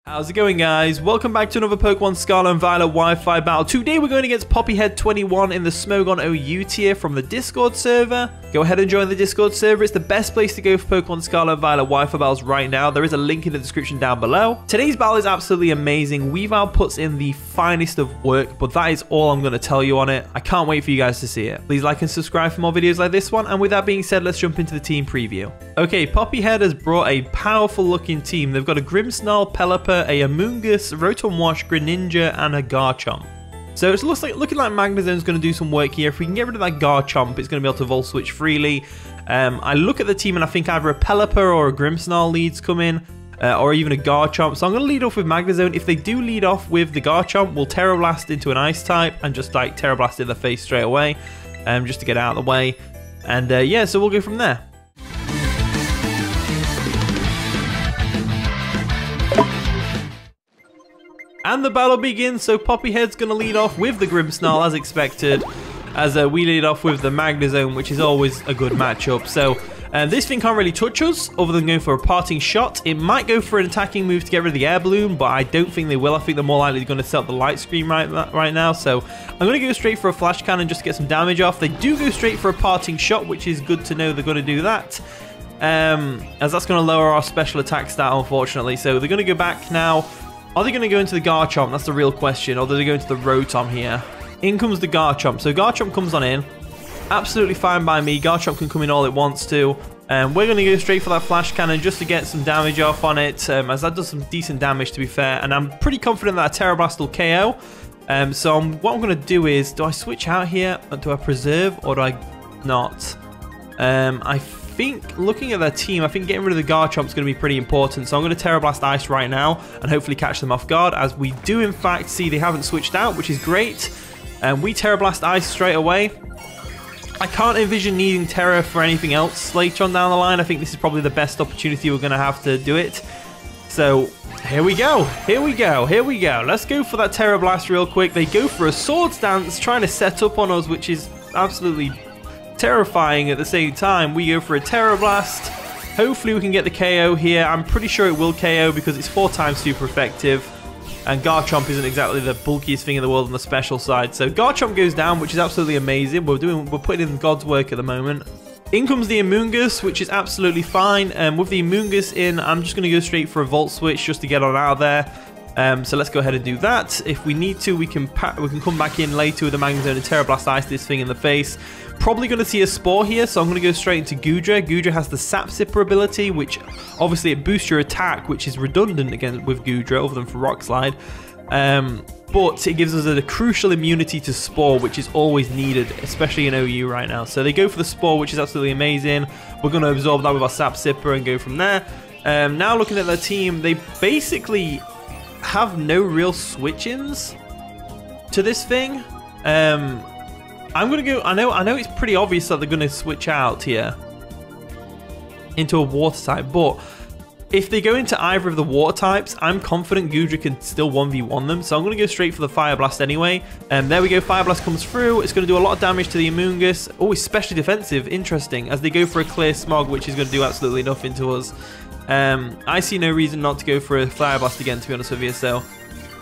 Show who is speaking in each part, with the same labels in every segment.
Speaker 1: How's it going, guys? Welcome back to another Pokemon Scarlet and Violet Wi-Fi battle. Today we're going against Poppyhead21 in the Smogon OU tier from the Discord server. Go ahead and join the Discord server. It's the best place to go for Pokemon Scarlet and Violet Wi-Fi battles right now. There is a link in the description down below. Today's battle is absolutely amazing. Weavile puts in the finest of work, but that is all I'm going to tell you on it. I can't wait for you guys to see it. Please like and subscribe for more videos like this one. And with that being said, let's jump into the team preview. Okay, Poppyhead has brought a powerful looking team. They've got a Grimmsnarl, Pelipper, a Amoonguss, Rotom-Wash, Greninja, and a Garchomp. So it's looking like Magnezone's going to do some work here. If we can get rid of that Garchomp, it's going to be able to Volt Switch freely. I look at the team and I think either a Pelipper or a Grimmsnarl leads come in, or even a Garchomp. So I'm going to lead off with Magnezone. If they do lead off with the Garchomp, we'll Tera Blast into an Ice type and just like Tera Blast in the face straight away, just to get out of the way. And yeah, so we'll go from there. And the battle begins, so Poppyhead's going to lead off with the Grimmsnarl as expected, as we lead off with the Magnezone, which is always a good matchup. So this thing can't really touch us other than going for a parting shot. It might go for an attacking move to get rid of the air balloon, but I don't think they will. I think they're more likely going to set up the light screen right now. So I'm going to go straight for a flash cannon just to get some damage off. They do go straight for a parting shot, which is good to know they're going to do that, as that's going to lower our special attack stat, unfortunately. So they're going to go back now. Are they going to go into the Garchomp? That's the real question. Or do they go into the Rotom here? In comes the Garchomp. So Garchomp comes on in. Absolutely fine by me. Garchomp can come in all it wants to. We're going to go straight for that Flash Cannon just to get some damage off on it, as that does some decent damage, to be fair. And I'm pretty confident that a Tera Blast will KO. So what I'm going to do is, do I switch out here? Do I preserve or do I not? I think looking at their team, I think getting rid of the Garchomp is going to be pretty important. So I'm going to Tera Blast Ice right now and hopefully catch them off guard, as we do in fact see they haven't switched out, which is great. And we Tera Blast Ice straight away. I can't envision needing Terra for anything else later on down the line. I think this is probably the best opportunity we're going to have to do it. So here we go. Here we go. Here we go. Let's go for that Tera Blast real quick. They go for a Swords Dance trying to set up on us, which is absolutely terrifying at the same time. We go for a Tera Blast. Hopefully we can get the KO here. I'm pretty sure it will KO because it's 4 times super effective. And Garchomp isn't exactly the bulkiest thing in the world on the special side. So Garchomp goes down, which is absolutely amazing. We're putting in God's work at the moment. In comes the Amoonguss, which is absolutely fine. With the Amoonguss in, I'm just going to go straight for a Volt Switch just to get on out of there. So let's go ahead and do that. If we need to, we can come back in later with the Magnezone and Tera Blast Ice this thing in the face. Probably going to see a Spore here, so I'm going to go straight into Goodra. Goodra has the Sap Sipper ability, which obviously it boosts your attack, which is redundant again with Goodra, other than for Rock Slide. But it gives us a crucial immunity to Spore, which is always needed, especially in OU right now. So they go for the Spore, which is absolutely amazing. We're going to absorb that with our Sap Sipper and go from there. Now looking at their team, they basically have no real switch-ins to this thing. I'm gonna go. I know it's pretty obvious that they're gonna switch out here into a water type, but if they go into either of the water types, I'm confident Goodra can still 1v1 them. So I'm gonna go straight for the Fire Blast anyway. There we go. Fire Blast comes through. It's gonna do a lot of damage to the Amoonguss. Oh, it's specially defensive. Interesting. As they go for a Clear Smog, which is gonna do absolutely nothing to us. I see no reason not to go for a Fire Blast again, to be honest with you. So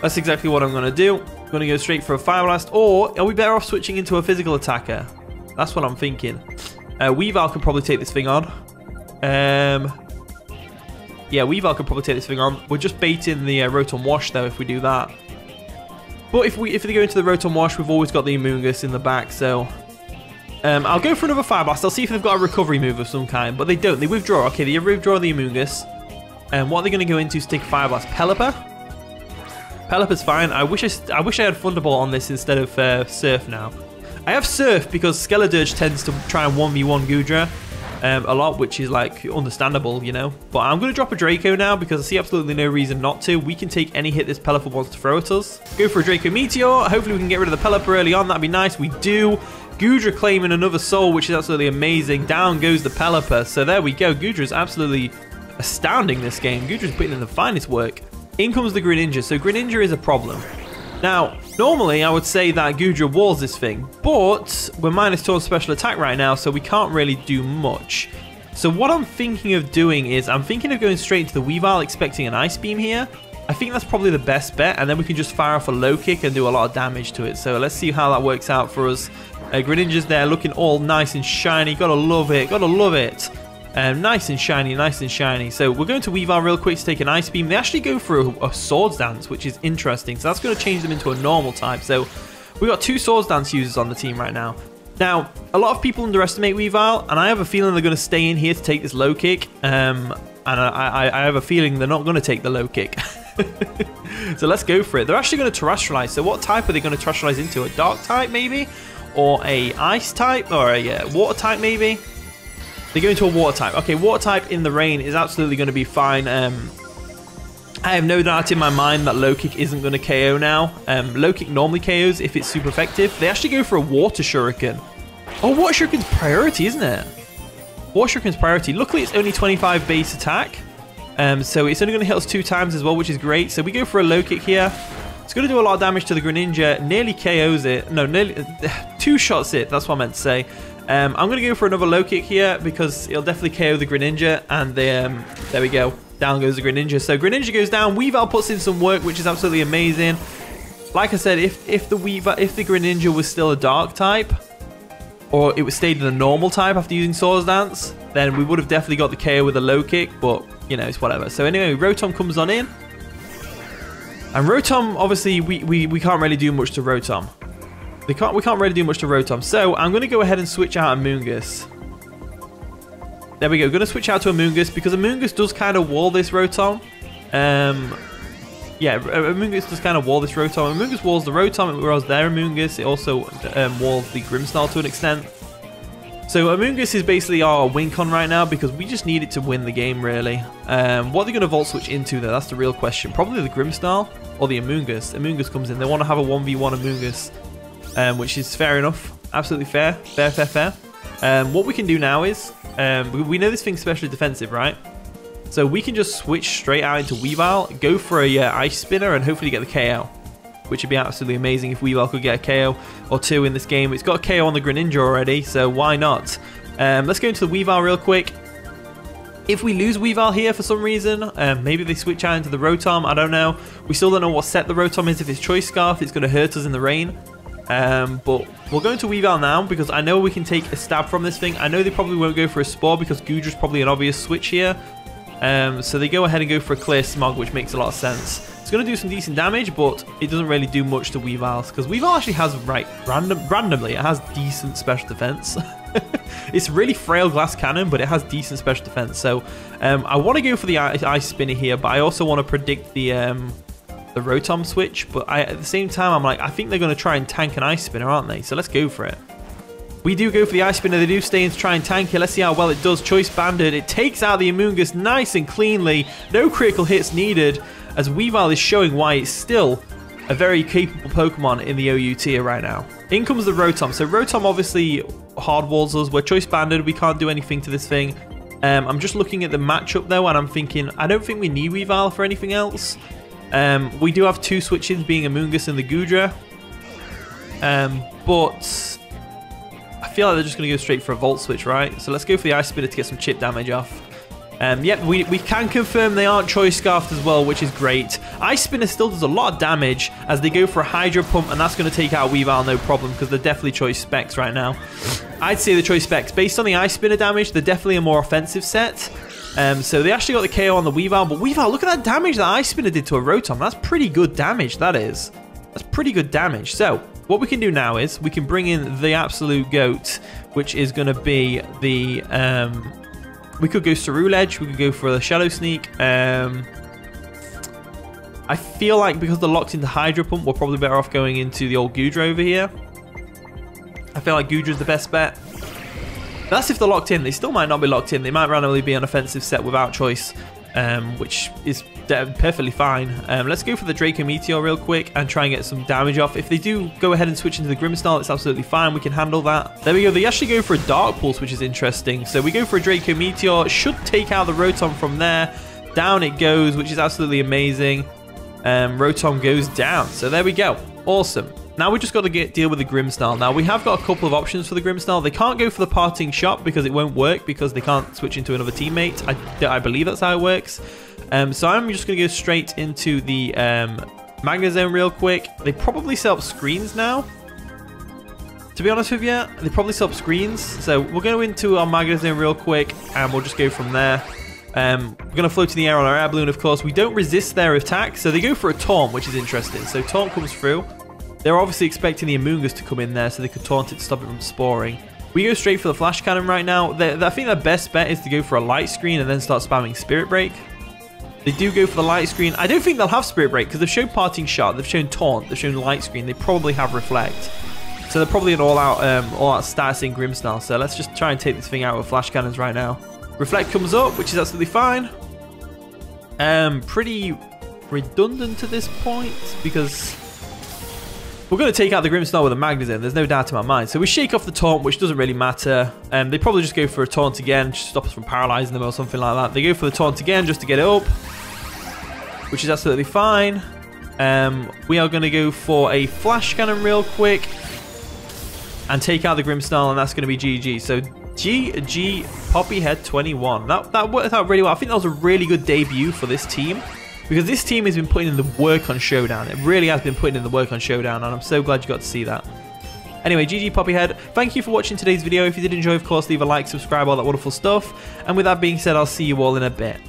Speaker 1: that's exactly what I'm going to do. I'm going to go straight for a Fire Blast, or are we better off switching into a physical attacker? That's what I'm thinking. Weavile could probably take this thing on. Yeah, Weavile could probably take this thing on. We're just baiting the Rotom-Wash though if we do that. But if they go into the Rotom-Wash, we've always got the Amoonguss in the back, so I'll go for another Fire Blast. I'll see if they've got a recovery move of some kind, but they don't. They withdraw. Okay, they withdraw the Amoonguss. What are they going to go into to take a Fire Blast? Pelipper? Pelipper's fine. I wish I had Thunderbolt on this instead of Surf now. I have Surf because Ceruledge tends to try and 1v1 Goodra a lot, which is like understandable, you know. But I'm going to drop a Draco now because I see absolutely no reason not to. We can take any hit this Pelipper wants to throw at us. Go for a Draco Meteor. Hopefully we can get rid of the Pelipper early on. That'd be nice. We do. Goodra claiming another soul, which is absolutely amazing. Down goes the Pelipper. So there we go. Goodra is absolutely astounding this game. Goodra is putting in the finest work. In comes the Greninja. So Greninja is a problem. Now, normally I would say that Goodra walls this thing, but we're -2 on special attack right now, so we can't really do much. So what I'm thinking of doing is, I'm thinking of going straight into the Weavile, expecting an Ice Beam here. I think that's probably the best bet, and then we can just fire off a low kick and do a lot of damage to it. So let's see how that works out for us. Greninja's there looking all nice and shiny. Gotta love it, gotta love it. Nice and shiny, nice and shiny. So we're going to Weavile real quick to take an Ice Beam. They actually go for a Swords Dance, which is interesting. So that's going to change them into a normal type. So we've got 2 Swords Dance users on the team right now. Now, a lot of people underestimate Weavile, and I have a feeling they're going to stay in here to take this low kick. And I have a feeling they're not going to take the low kick. So let's go for it. They're actually going to Terrestrialize. So what type are they going to Terrestrialize into? A Dark type, maybe? Or a Ice type? Or a Water type, maybe? They go into a Water type. Okay, Water type in the rain is absolutely going to be fine. I have no doubt in my mind that low kick isn't going to KO now. Low kick normally KOs if it's super effective. They actually go for a Water Shuriken. Oh, Water Shuriken's priority, isn't it? Water Shuriken's priority. Luckily, it's only 25 base attack. So it's only going to hit us 2 times as well, which is great. So we go for a low kick here. It's going to do a lot of damage to the Greninja. Nearly KOs it. No, nearly 2-shots it. That's what I meant to say. I'm going to go for another low kick here because it'll definitely KO the Greninja. And there we go. Down goes the Greninja. So Greninja goes down. Weavile puts in some work, which is absolutely amazing. Like I said, if the Greninja was still a Dark type, or it was stayed in a normal type after using Swords Dance, then we would have definitely got the KO with a low kick. But you know, it's whatever. So anyway, Rotom comes on in. And Rotom, obviously, we can't really do much to Rotom. We can't really do much to Rotom. So I'm going to go ahead and switch out Amoonguss. There we go. Going to switch out to Amoonguss because Amoonguss does kind of wall this Rotom. Yeah, Amoonguss does kind of wall this Rotom. Amoonguss walls the Rotom, whereas their Amoonguss, it also walls the Grimmsnarl to an extent. So Amoonguss is basically our win-con right now because we just need it to win the game, really. What are they going to Volt Switch into, though? That's the real question. Probably the Grimmsnarl or the Amoonguss. Amoonguss comes in. They want to have a 1v1 Amoonguss. Which is fair enough. Absolutely fair. Fair. What we can do now is, we know this thing's specially defensive, right? So we can just switch straight out into Weavile, go for a Ice Spinner, and hopefully get the KO. Which would be absolutely amazing if Weavile could get a KO or 2 in this game. It's got a KO on the Greninja already, so why not? Let's go into the Weavile real quick. If we lose Weavile here for some reason, maybe they switch out into the Rotom, I don't know. We still don't know what set the Rotom is. If it's Choice Scarf, it's going to hurt us in the rain. But we'll go into Weavile now because I know we can take a stab from this thing. I know they probably won't go for a Spore because Goodra's probably an obvious switch here. So they go ahead and go for a Clear Smog, which makes a lot of sense. It's going to do some decent damage, but it doesn't really do much to Weavile because Weavile actually has, randomly, it has decent special defense. It's really frail glass cannon, but it has decent special defense. So I want to go for the Ice Spinner here, but I also want to predict the Rotom switch, but at the same time, I'm like, I think they're going to try and tank an Ice Spinner, aren't they? So let's go for it. We do go for the Ice Spinner. They do stay in to try and tank it. Let's see how well it does. Choice Banded. It takes out the Amoonguss nice and cleanly. No critical hits needed, as Weavile is showing why it's still a very capable Pokemon in the OU tier right now. In comes the Rotom. So Rotom obviously hard walls us. We're Choice Banded. We can't do anything to this thing. I'm just looking at the matchup though, and I'm thinking, I don't think we need Weavile for anything else. We do have 2 switches, being Amoonguss and the Goodra. But I feel like they're just going to go straight for a Volt Switch, right? So let's go for the Ice Spinner to get some chip damage off. Yep, we can confirm they aren't Choice Scarfed as well, which is great. Ice Spinner still does a lot of damage as they go for a Hydro Pump, and that's going to take out Weavile no problem because they're definitely Choice Specs right now. I'd say the Choice Specs. Based on the Ice Spinner damage, they're definitely a more offensive set. So they actually got the KO on the Weavile, but Weavile, look at that damage that Ice Spinner did to a Rotom. That's pretty good damage, that is. That's pretty good damage. So what we can do now is we can bring in the absolute GOAT, which is going to be the... we could go Ceruledge, we could go for the Shadow Sneak. I feel like because they're locked into Hydro Pump, we're probably better off going into the old Goodra over here. I feel like Goodra's the best bet. That's if they're locked in. They still might not be locked in. They might randomly be an offensive set without choice, which is perfectly fine. Let's go for the Draco Meteor real quick and try and get some damage off. If they do go ahead and switch into the Grimmsnarl, it's absolutely fine. We can handle that. There we go. They actually go for a Dark Pulse, which is interesting. So we go for a Draco Meteor. Should take out the Rotom from there. Down it goes, which is absolutely amazing. Rotom goes down. So there we go. Awesome. Now we just got to deal with the Grimmsnarl. Now we have got a couple of options for the Grimmsnarl. They can't go for the Parting Shot because it won't work because they can't switch into another teammate. I believe that's how it works. So I'm just going to go straight into the Magnezone real quick. They probably set up screens now. To be honest with you, they probably set up screens. So we'll go into our Magnezone real quick, and we'll just go from there. We're going to float in the air on our air balloon, of course. We don't resist their attack, so they go for a taunt, which is interesting. So taunt comes through. They're obviously expecting the Amoonguss to come in there, so they could taunt it to stop it from sporing. We go straight for the flash cannon right now. I think their best bet is to go for a light screen and then start spamming Spirit Break. They do go for the light screen. I don't think they'll have Spirit Break because they've shown Parting Shot, they've shown Taunt, they've shown Light Screen. They probably have Reflect. So they're probably an all-out stats in Grimmsnarl. So let's just try and take this thing out with flash cannons right now. Reflect comes up, which is absolutely fine. Pretty redundant at this point because we're going to take out the Grimmsnarl with a Magnezone. There's no doubt in my mind. So we shake off the taunt, which doesn't really matter. They probably just go for a taunt again, just stop us from paralyzing them or something like that. They go for the taunt again just to get it up, which is absolutely fine. We are going to go for a flash cannon real quick and take out the Grimmsnarl, and that's going to be GG. So GG Poppyhead 21. That worked out really well. I think that was a really good debut for this team because this team has been putting in the work on Showdown. It really has been putting in the work on Showdown, and I'm so glad you got to see that. Anyway, GG Poppyhead. Thank you for watching today's video. If you did enjoy, of course, leave a like, subscribe, all that wonderful stuff. And with that being said, I'll see you all in a bit.